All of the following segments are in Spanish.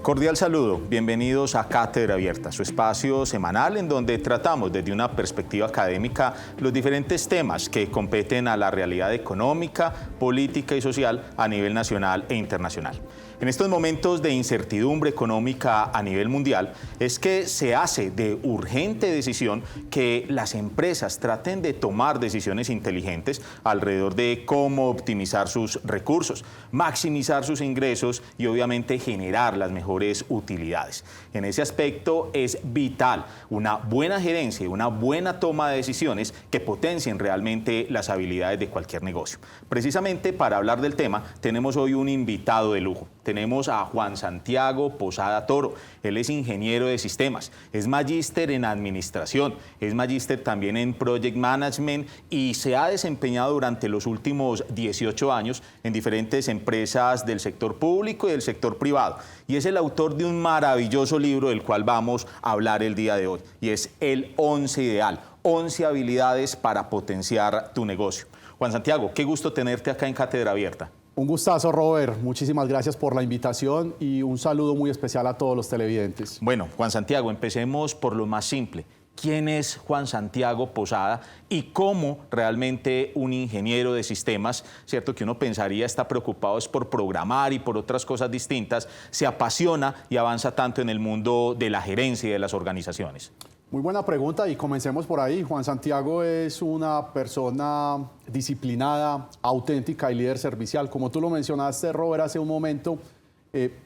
Cordial saludo, bienvenidos a Cátedra Abierta, su espacio semanal en donde tratamos desde una perspectiva académica los diferentes temas que competen a la realidad económica, política y social a nivel nacional e internacional. En estos momentos de incertidumbre económica a nivel mundial, es que se hace de urgente decisión que las empresas traten de tomar decisiones inteligentes alrededor de cómo optimizar sus recursos, maximizar sus ingresos y obviamente generar las mejores utilidades. En ese aspecto es vital una buena gerencia y una buena toma de decisiones que potencien realmente las habilidades de cualquier negocio. Precisamente para hablar del tema tenemos hoy un invitado de lujo. Tenemos a Juan Santiago Posada Toro. Él es ingeniero de sistemas, es magíster en administración, es magíster también en project management y se ha desempeñado durante los últimos 18 años en diferentes empresas del sector público y del sector privado. Y es el autor de un maravilloso libro del cual vamos a hablar el día de hoy. Y es El 11 Ideal, 11 habilidades para potenciar tu negocio. Juan Santiago, qué gusto tenerte acá en Cátedra Abierta. Un gustazo, Robert. Muchísimas gracias por la invitación y un saludo muy especial a todos los televidentes. Bueno, Juan Santiago, empecemos por lo más simple. ¿Quién es Juan Santiago Posada y cómo realmente un ingeniero de sistemas, cierto que uno pensaría está preocupado es por programar y por otras cosas distintas, se apasiona y avanza tanto en el mundo de la gerencia y de las organizaciones? Muy buena pregunta y comencemos por ahí. Juan Santiago es una persona disciplinada, auténtica y líder servicial. Como tú lo mencionaste, Robert, hace un momento,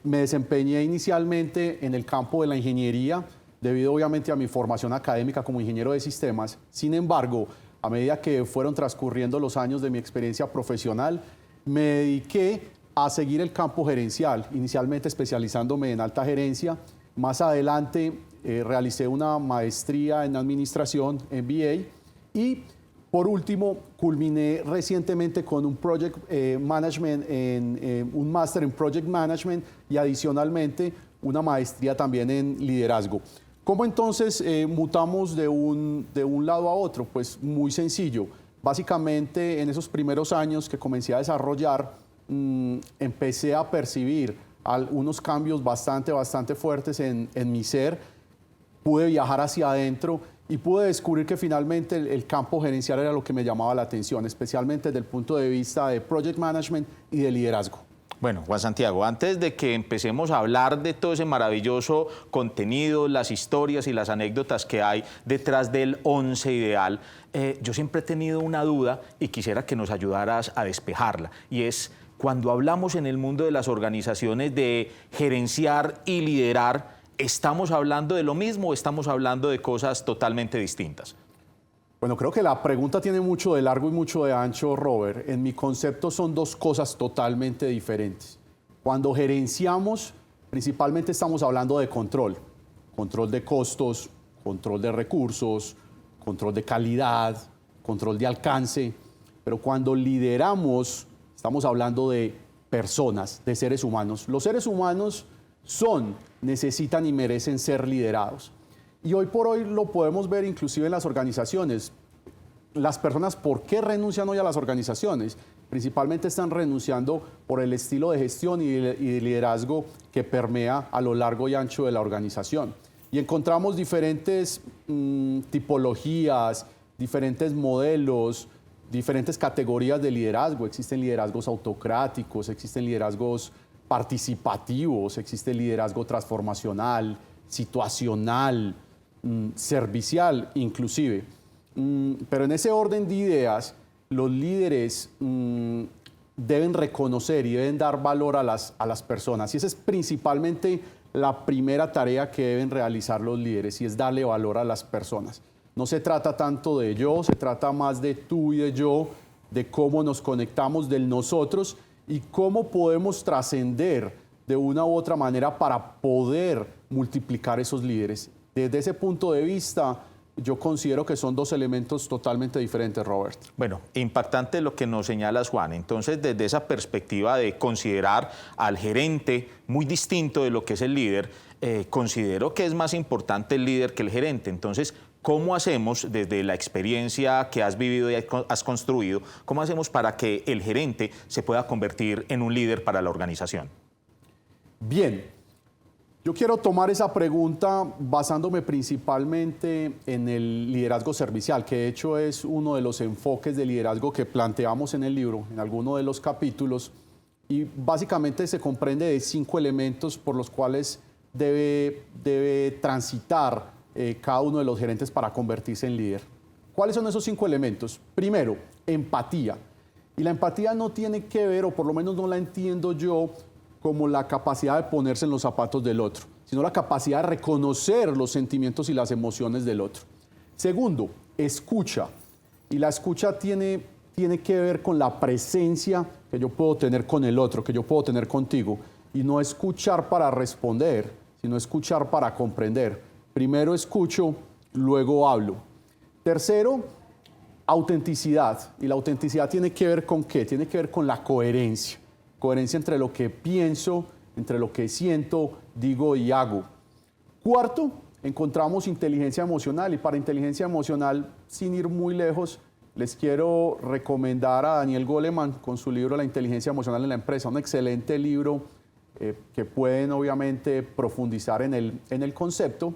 me desempeñé inicialmente en el campo de la ingeniería, debido obviamente a mi formación académica como ingeniero de sistemas. Sin embargo, a medida que fueron transcurriendo los años de mi experiencia profesional, me dediqué a seguir el campo gerencial, inicialmente especializándome en alta gerencia. Más adelante realicé una maestría en administración, MBA, y por último culminé recientemente con un project management, un máster en project management y adicionalmente una maestría también en liderazgo. ¿Cómo entonces mutamos de un lado a otro? Pues muy sencillo. Básicamente en esos primeros años que comencé a desarrollar, empecé a percibir unos cambios bastante fuertes en mi ser. Pude viajar hacia adentro y pude descubrir que finalmente el campo gerencial era lo que me llamaba la atención, especialmente desde el punto de vista de project management y de liderazgo. Bueno, Juan Santiago, antes de que empecemos a hablar de todo ese maravilloso contenido, las historias y las anécdotas que hay detrás del 11 Ideal, yo siempre he tenido una duda y quisiera que nos ayudaras a despejarla, y es cuando hablamos en el mundo de las organizaciones de gerenciar y liderar, ¿estamos hablando de lo mismo o estamos hablando de cosas totalmente distintas? Bueno, creo que la pregunta tiene mucho de largo y mucho de ancho, Robert. En mi concepto son dos cosas totalmente diferentes. Cuando gerenciamos, principalmente estamos hablando de control. Control de costos, control de recursos, control de calidad, control de alcance. Pero cuando lideramos, estamos hablando de personas, de seres humanos. Los seres humanos necesitan y merecen ser liderados. Y hoy por hoy lo podemos ver inclusive en las organizaciones. Las personas, ¿por qué renuncian hoy a las organizaciones? Principalmente están renunciando por el estilo de gestión y de liderazgo que permea a lo largo y ancho de la organización. Y encontramos diferentes tipologías, diferentes modelos, diferentes categorías de liderazgo. Existen liderazgos autocráticos, existen liderazgos participativos, existe liderazgo transformacional, situacional, servicial inclusive. Pero en ese orden de ideas, los líderes deben reconocer y deben dar valor a las personas. Y esa es principalmente la primera tarea que deben realizar los líderes, y es darle valor a las personas. No se trata tanto de yo, se trata más de tú y de yo, de cómo nos conectamos, del nosotros, y cómo podemos trascender de una u otra manera para poder multiplicar esos líderes. Desde ese punto de vista, yo considero que son dos elementos totalmente diferentes, Robert. Bueno, impactante lo que nos señalas, Juan. Entonces, desde esa perspectiva de considerar al gerente muy distinto de lo que es el líder, considero que es más importante el líder que el gerente. Entonces, ¿cómo hacemos desde la experiencia que has vivido y has construido, cómo hacemos para que el gerente se pueda convertir en un líder para la organización? Bien, Yo quiero tomar esa pregunta basándome principalmente en el liderazgo servicial, que de hecho es uno de los enfoques de liderazgo que planteamos en el libro, en alguno de los capítulos, y básicamente se comprende de 5 elementos por los cuales debe transitar cada uno de los gerentes para convertirse en líder. ¿Cuáles son esos 5 elementos? Primero, empatía. Y la empatía no tiene que ver, o por lo menos no la entiendo yo, como la capacidad de ponerse en los zapatos del otro, sino la capacidad de reconocer los sentimientos y las emociones del otro. Segundo, escucha. Y la escucha tiene que ver con la presencia que yo puedo tener con el otro, que yo puedo tener contigo. Y no escuchar para responder, sino escuchar para comprender. Primero escucho, luego hablo. Tercero, autenticidad. Y la autenticidad tiene que ver con ¿qué? Tiene que ver con la coherencia. Coherencia entre lo que pienso, entre lo que siento, digo y hago. Cuarto, encontramos inteligencia emocional. Y para inteligencia emocional, sin ir muy lejos, les quiero recomendar a Daniel Goleman con su libro La inteligencia emocional en la empresa. Un excelente libro que pueden obviamente profundizar en el concepto.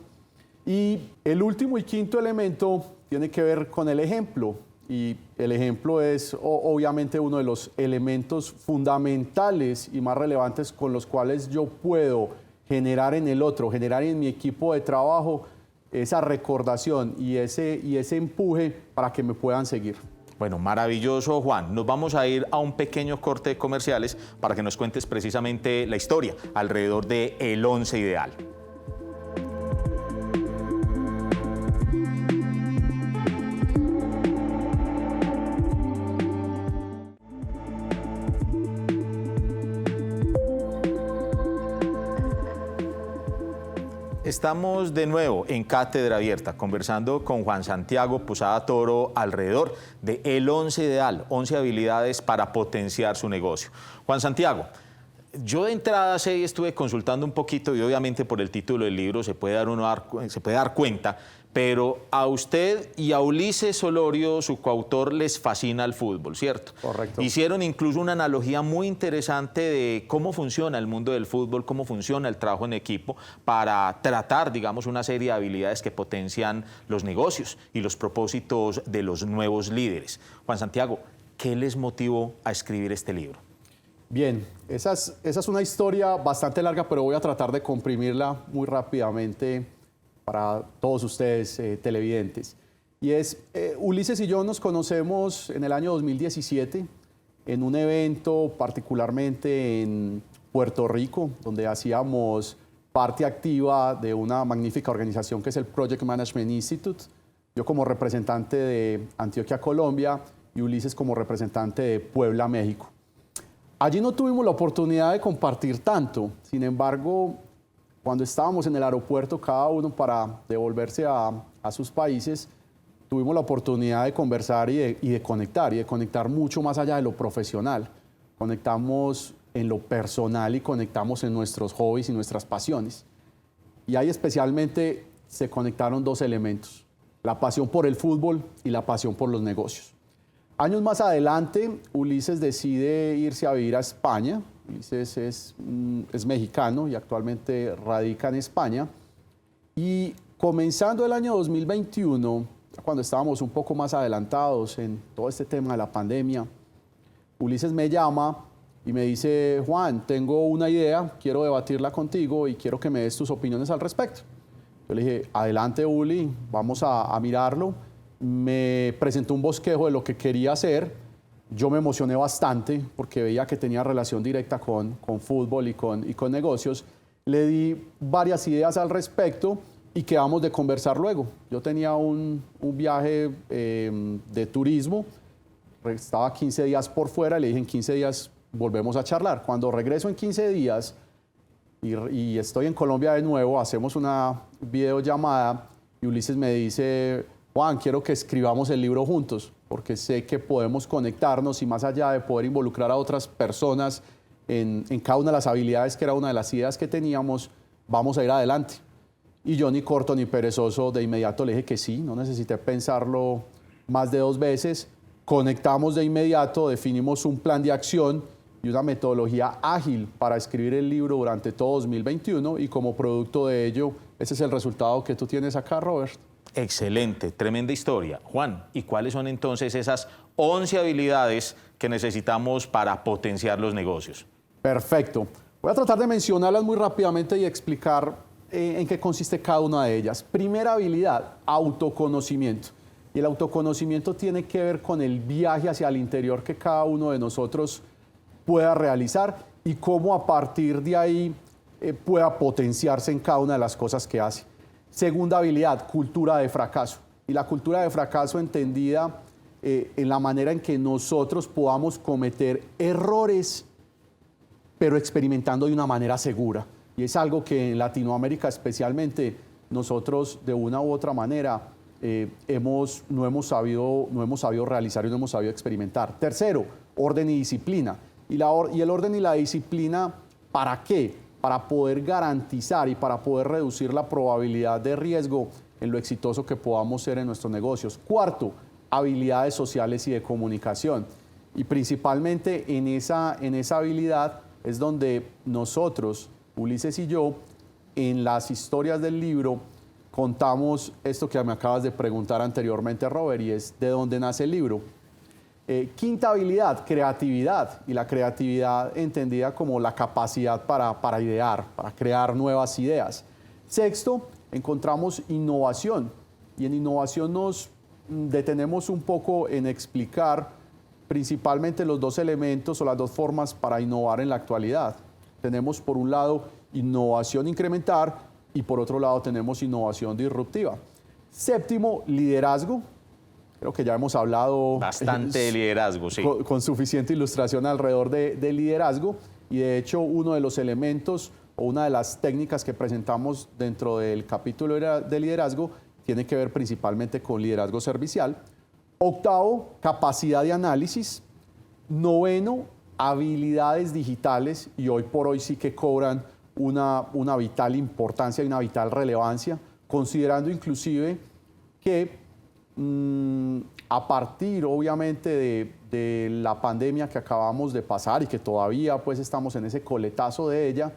Y el último y quinto elemento tiene que ver con el ejemplo. Y el ejemplo es obviamente uno de los elementos fundamentales y más relevantes con los cuales yo puedo generar en el otro, generar en mi equipo de trabajo esa recordación y ese empuje para que me puedan seguir. Bueno, maravilloso, Juan. Nos vamos a ir a un pequeño corte de comerciales para que nos cuentes precisamente la historia alrededor de el 11 ideal. Estamos de nuevo en Cátedra Abierta, conversando con Juan Santiago Posada Toro alrededor de el 11 ideal, 11 habilidades para potenciar su negocio. Juan Santiago, yo de entrada estuve consultando un poquito y obviamente por el título del libro se puede dar cuenta, pero a usted y a Ulises Solorio, su coautor, les fascina el fútbol, ¿cierto? Correcto. Hicieron incluso una analogía muy interesante de cómo funciona el mundo del fútbol, cómo funciona el trabajo en equipo para tratar, digamos, una serie de habilidades que potencian los negocios y los propósitos de los nuevos líderes. Juan Santiago, ¿qué les motivó a escribir este libro? Bien, esa es una historia bastante larga, pero voy a tratar de comprimirla muy rápidamente para todos ustedes televidentes. Y es, Ulises y yo nos conocemos en el año 2017 en un evento particularmente en Puerto Rico, donde hacíamos parte activa de una magnífica organización que es el Project Management Institute. Yo como representante de Antioquia, Colombia, y Ulises como representante de Puebla, México. Allí no tuvimos la oportunidad de compartir tanto, sin embargo, cuando estábamos en el aeropuerto, cada uno para devolverse a sus países, tuvimos la oportunidad de conversar y de conectar mucho más allá de lo profesional. Conectamos en lo personal y conectamos en nuestros hobbies y nuestras pasiones. Y ahí especialmente se conectaron 2 elementos, la pasión por el fútbol y la pasión por los negocios. Años más adelante, Ulises decide irse a vivir a España. Ulises es mexicano y actualmente radica en España. Y comenzando el año 2021, cuando estábamos un poco más adelantados en todo este tema de la pandemia, Ulises me llama y me dice: Juan, tengo una idea, quiero debatirla contigo y quiero que me des tus opiniones al respecto. Yo le dije: adelante, Uli, vamos a mirarlo. Me presentó un bosquejo de lo que quería hacer. Yo me emocioné bastante porque veía que tenía relación directa con fútbol y con negocios. Le di varias ideas al respecto y quedamos de conversar luego. Yo tenía un viaje de turismo, estaba 15 días por fuera, le dije: en 15 días volvemos a charlar. Cuando regreso en 15 días y estoy en Colombia de nuevo, hacemos una videollamada y Ulises me dice: Juan, quiero que escribamos el libro juntos, porque sé que podemos conectarnos y más allá de poder involucrar a otras personas en cada una de las habilidades, que era una de las ideas que teníamos, vamos a ir adelante. Y yo, ni corto ni perezoso, de inmediato le dije que sí, no necesité pensarlo más de 2 veces. Conectamos de inmediato, definimos un plan de acción y una metodología ágil para escribir el libro durante todo 2021 y como producto de ello, ese es el resultado que tú tienes acá, Robert. Excelente, tremenda historia. Juan, ¿y cuáles son entonces esas 11 habilidades que necesitamos para potenciar los negocios? Perfecto. Voy a tratar de mencionarlas muy rápidamente y explicar en qué consiste cada una de ellas. Primera habilidad, autoconocimiento. Y el autoconocimiento tiene que ver con el viaje hacia el interior que cada uno de nosotros pueda realizar y cómo a partir de ahí pueda potenciarse en cada una de las cosas que hace. Segunda habilidad, cultura de fracaso. Y la cultura de fracaso entendida en la manera en que nosotros podamos cometer errores, pero experimentando de una manera segura. Y es algo que en Latinoamérica especialmente nosotros de una u otra manera no hemos sabido realizar y no hemos sabido experimentar. Tercero, orden y disciplina. Y el orden y la disciplina, ¿para qué? Para poder garantizar y para poder reducir la probabilidad de riesgo en lo exitoso que podamos ser en nuestros negocios. Cuarto, habilidades sociales y de comunicación. Y principalmente en esa habilidad es donde nosotros, Ulises y yo, en las historias del libro, contamos esto que me acabas de preguntar anteriormente, Robert, y es ¿de dónde nace el libro? Quinta habilidad, creatividad, y la creatividad entendida como la capacidad para idear, para crear nuevas ideas. Sexto, encontramos innovación, y en innovación nos detenemos un poco en explicar principalmente los dos elementos o las dos formas para innovar en la actualidad. Tenemos por un lado innovación incremental y por otro lado tenemos innovación disruptiva. Séptimo, liderazgo. Creo que ya hemos hablado bastante de liderazgo, sí. Con suficiente ilustración alrededor de liderazgo y de hecho uno de los elementos o una de las técnicas que presentamos dentro del capítulo de liderazgo tiene que ver principalmente con liderazgo servicial. Octavo, capacidad de análisis. Noveno, habilidades digitales y hoy por hoy sí que cobran una vital importancia y una vital relevancia, considerando inclusive que a partir obviamente de la pandemia que acabamos de pasar y que todavía pues estamos en ese coletazo de ella,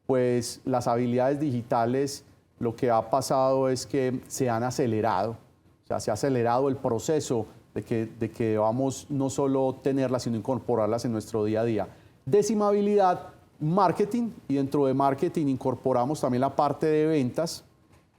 pues las habilidades digitales lo que ha pasado es que se han acelerado, o sea, se ha acelerado el proceso de que vamos no solo tenerlas, sino incorporarlas en nuestro día a día. Décima habilidad, marketing, y dentro de marketing incorporamos también la parte de ventas.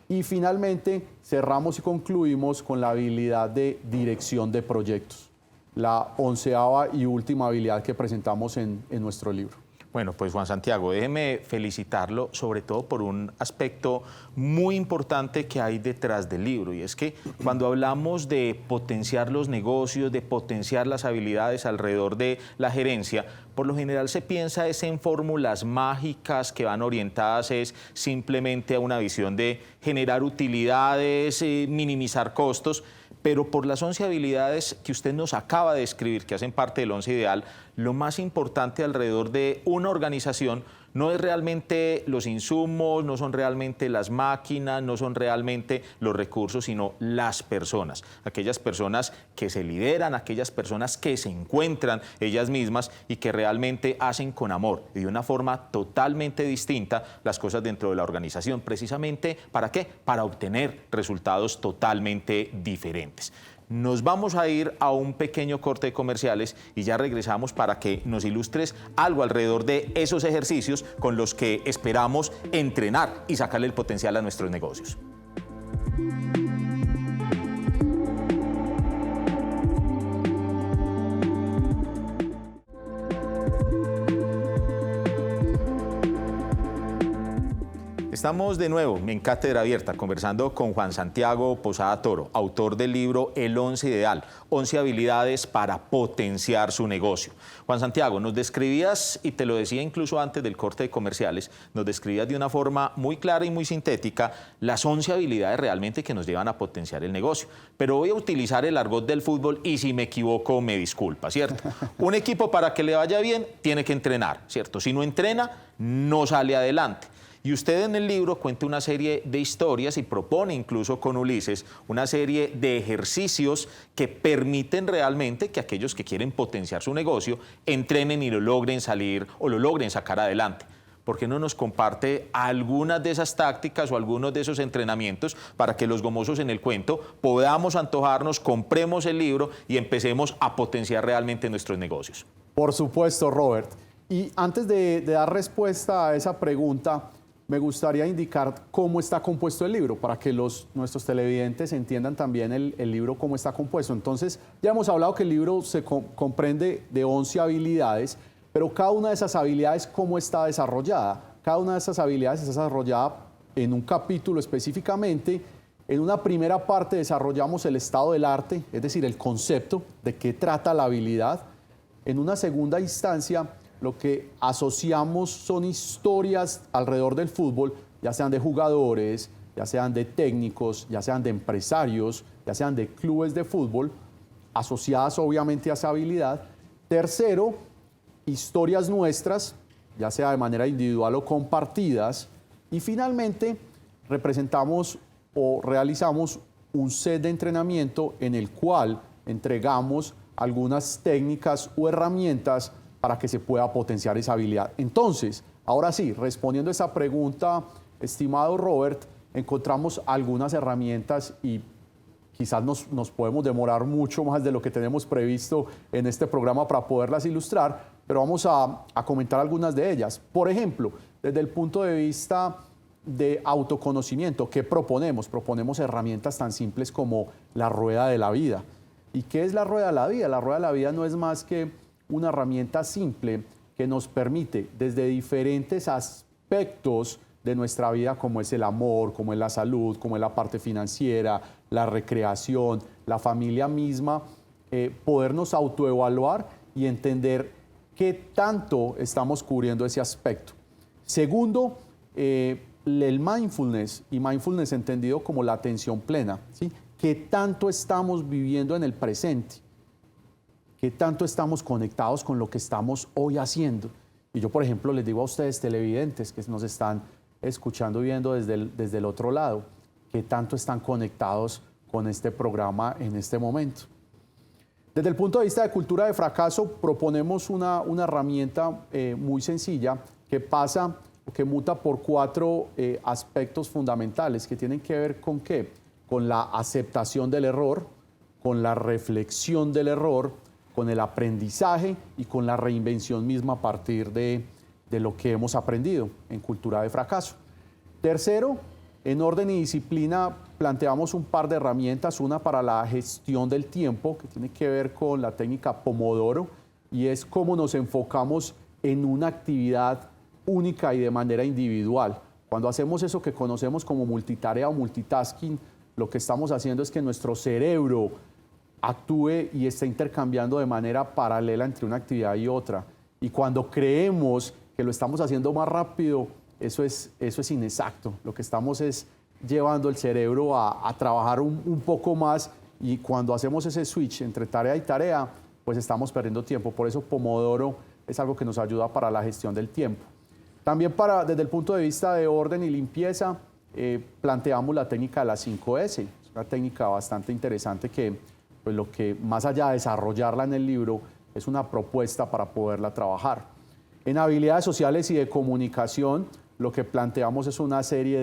Y finalmente cerramos y concluimos con la habilidad de dirección de proyectos, la 11ª y última habilidad que presentamos en nuestro libro. Bueno, pues Juan Santiago, déjeme felicitarlo sobre todo por un aspecto muy importante que hay detrás del libro y es que cuando hablamos de potenciar los negocios, de potenciar las habilidades alrededor de la gerencia, por lo general se piensa es en fórmulas mágicas que van orientadas es simplemente a una visión de generar utilidades, minimizar costos, pero por las 11 habilidades que usted nos acaba de describir, que hacen parte del 11 ideal, lo más importante alrededor de una organización no es realmente los insumos, no son realmente las máquinas, no son realmente los recursos, sino las personas. Aquellas personas que se lideran, aquellas personas que se encuentran ellas mismas y que realmente hacen con amor y de una forma totalmente distinta las cosas dentro de la organización. Precisamente, ¿para qué? Para obtener resultados totalmente diferentes. Nos vamos a ir a un pequeño corte de comerciales y ya regresamos para que nos ilustres algo alrededor de esos ejercicios con los que esperamos entrenar y sacarle el potencial a nuestros negocios. Estamos de nuevo en Cátedra Abierta conversando con Juan Santiago Posada Toro, autor del libro El 11 Ideal, 11 habilidades para potenciar su negocio. Juan Santiago, nos describías, y te lo decía incluso antes del corte de comerciales, nos describías de una forma muy clara y muy sintética las 11 habilidades realmente que nos llevan a potenciar el negocio. Pero voy a utilizar el argot del fútbol y si me equivoco me disculpa, ¿cierto? Un equipo para que le vaya bien tiene que entrenar, ¿cierto? Si no entrena, no sale adelante. Y usted en el libro cuenta una serie de historias y propone incluso con Ulises una serie de ejercicios que permiten realmente que aquellos que quieren potenciar su negocio entrenen y lo logren salir o lo logren sacar adelante. ¿Por qué no nos comparte algunas de esas tácticas o algunos de esos entrenamientos para que los gomosos en el cuento podamos antojarnos, compremos el libro y empecemos a potenciar realmente nuestros negocios? Por supuesto, Robert. Y antes de dar respuesta a esa pregunta, me gustaría indicar cómo está compuesto el libro, para que nuestros televidentes entiendan también el libro cómo está compuesto. Entonces, ya hemos hablado que el libro se comprende de 11 habilidades, pero cada una de esas habilidades, ¿cómo está desarrollada? Cada una de esas habilidades está desarrollada en un capítulo específicamente. En una primera parte desarrollamos el estado del arte, es decir, el concepto de qué trata la habilidad. En una segunda instancia, lo que asociamos son historias alrededor del fútbol, ya sean de jugadores, ya sean de técnicos, ya sean de empresarios, ya sean de clubes de fútbol, asociadas obviamente a esa habilidad. Tercero, historias nuestras, ya sea de manera individual o compartidas. Y finalmente, representamos o realizamos un set de entrenamiento en el cual entregamos algunas técnicas o herramientas para que se pueda potenciar esa habilidad. Entonces, ahora sí, respondiendo a esa pregunta, estimado Robert, encontramos algunas herramientas y quizás nos podemos demorar mucho más de lo que tenemos previsto en este programa para poderlas ilustrar, pero vamos a comentar algunas de ellas. Por ejemplo, desde el punto de vista de autoconocimiento, ¿qué proponemos? Proponemos herramientas tan simples como la rueda de la vida. ¿Y qué es la rueda de la vida? La rueda de la vida no es más que una herramienta simple que nos permite desde diferentes aspectos de nuestra vida, como es el amor, como es la salud, como es la parte financiera, la recreación, la familia misma, podernos autoevaluar y entender qué tanto estamos cubriendo ese aspecto. Segundo, el mindfulness, y mindfulness entendido como la atención plena, ¿sí? ¿Qué tanto estamos viviendo en el presente? ¿Qué tanto estamos conectados con lo que estamos hoy haciendo? Y yo, por ejemplo, les digo a ustedes, televidentes, que nos están escuchando y viendo desde el otro lado, ¿qué tanto están conectados con este programa en este momento? Desde el punto de vista de cultura de fracaso, proponemos una herramienta muy sencilla que muta por 4 aspectos fundamentales que tienen que ver con ¿qué? Con la aceptación del error, con la reflexión del error, con el aprendizaje y con la reinvención misma a partir de lo que hemos aprendido en cultura de fracaso. Tercero, en orden y disciplina planteamos un par de herramientas, una para la gestión del tiempo, que tiene que ver con la técnica Pomodoro, y es cómo nos enfocamos en una actividad única y de manera individual. Cuando hacemos eso que conocemos como multitarea o multitasking, lo que estamos haciendo es que nuestro cerebro actúe y esté intercambiando de manera paralela entre una actividad y otra. Y cuando creemos que lo estamos haciendo más rápido, eso es inexacto. Lo que estamos es llevando el cerebro a trabajar un poco más, y cuando hacemos ese switch entre tarea y tarea, pues estamos perdiendo tiempo. Por eso Pomodoro es algo que nos ayuda para la gestión del tiempo. También desde el punto de vista de orden y limpieza, planteamos la técnica de las 5S. Es una técnica bastante interesante que, pues lo que más allá de desarrollarla en el libro, es una propuesta para poderla trabajar. En habilidades sociales y de comunicación, lo que planteamos es una serie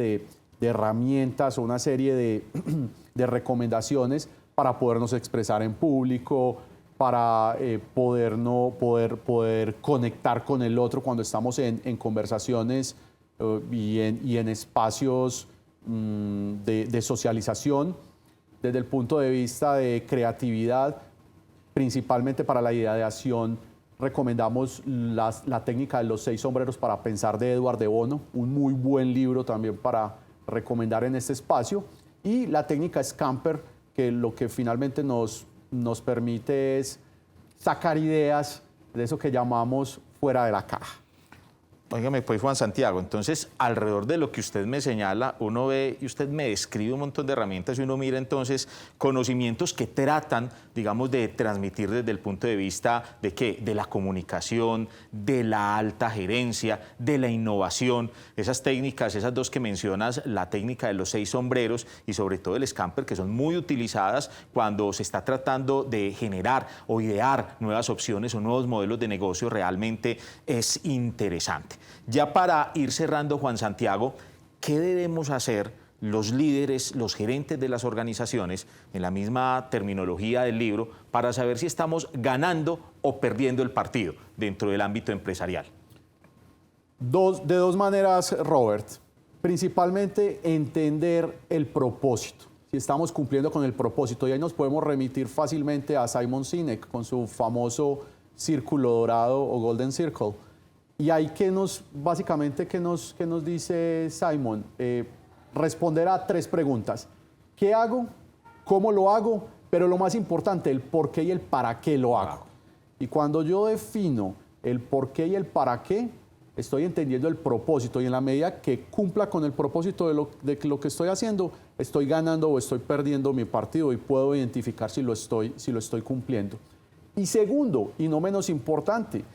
de herramientas o una serie de recomendaciones para podernos expresar en público, para poder conectar con el otro cuando estamos en conversaciones y en espacios de socialización. Desde el punto de vista de creatividad, principalmente para la ideación, recomendamos la técnica de los 6 sombreros para pensar de Edward de Bono, un muy buen libro también para recomendar en este espacio, y la técnica Scamper, que lo que finalmente nos permite es sacar ideas de eso que llamamos fuera de la caja. Óigame, pues Juan Santiago, entonces alrededor de lo que usted me señala, uno ve y usted me describe un montón de herramientas y uno mira entonces conocimientos que tratan, digamos, de transmitir desde el punto de vista de ¿qué? De la comunicación, de la alta gerencia, de la innovación, esas técnicas, esas dos que mencionas, la técnica de los 6 sombreros y sobre todo el Scamper, que son muy utilizadas cuando se está tratando de generar o idear nuevas opciones o nuevos modelos de negocio, realmente es interesante. Ya para ir cerrando, Juan Santiago, ¿qué debemos hacer los líderes, los gerentes de las organizaciones, en la misma terminología del libro, para saber si estamos ganando o perdiendo el partido dentro del ámbito empresarial? De dos maneras, Robert. Principalmente entender el propósito, si estamos cumpliendo con el propósito. Y ahí nos podemos remitir fácilmente a Simon Sinek con su famoso círculo dorado o Golden Circle. Y ahí básicamente, ¿qué nos dice Simon? Responder a 3 preguntas. ¿Qué hago? ¿Cómo lo hago? Pero lo más importante, el por qué y el para qué lo hago. Y cuando yo defino el por qué y el para qué, estoy entendiendo el propósito. Y en la medida que cumpla con el propósito de lo que estoy haciendo, estoy ganando o estoy perdiendo mi partido y puedo identificar si lo estoy cumpliendo. Y segundo, y no menos importante,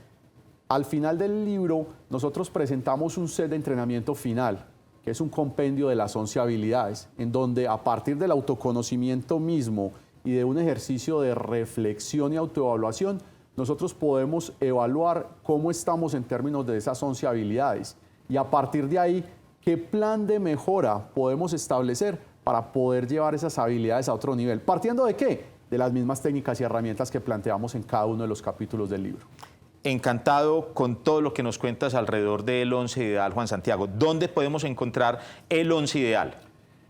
al final del libro nosotros presentamos un set de entrenamiento final, que es un compendio de las 11 habilidades, en donde a partir del autoconocimiento mismo y de un ejercicio de reflexión y autoevaluación, nosotros podemos evaluar cómo estamos en términos de esas 11 habilidades. Y a partir de ahí, ¿qué plan de mejora podemos establecer para poder llevar esas habilidades a otro nivel? ¿Partiendo de qué? De las mismas técnicas y herramientas que planteamos en cada uno de los capítulos del libro. Encantado con todo lo que nos cuentas alrededor del 11 Ideal, Juan Santiago. ¿Dónde podemos encontrar el 11 Ideal?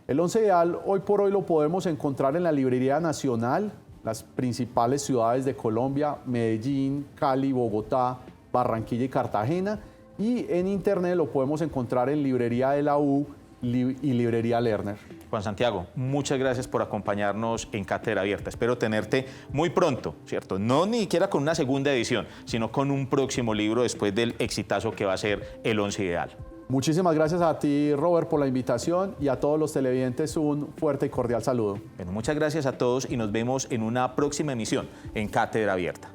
El 11 Ideal hoy por hoy lo podemos encontrar en la Librería Nacional, las principales ciudades de Colombia, Medellín, Cali, Bogotá, Barranquilla y Cartagena. Y en internet lo podemos encontrar en Librería de la U y Librería Lerner. Juan Santiago, muchas gracias por acompañarnos en Cátedra Abierta. Espero tenerte muy pronto, ¿cierto? No ni siquiera con una segunda edición, sino con un próximo libro después del exitazo que va a ser el 11 Ideal. Muchísimas gracias a ti, Robert, por la invitación y a todos los televidentes un fuerte y cordial saludo. Bueno, muchas gracias a todos y nos vemos en una próxima emisión en Cátedra Abierta.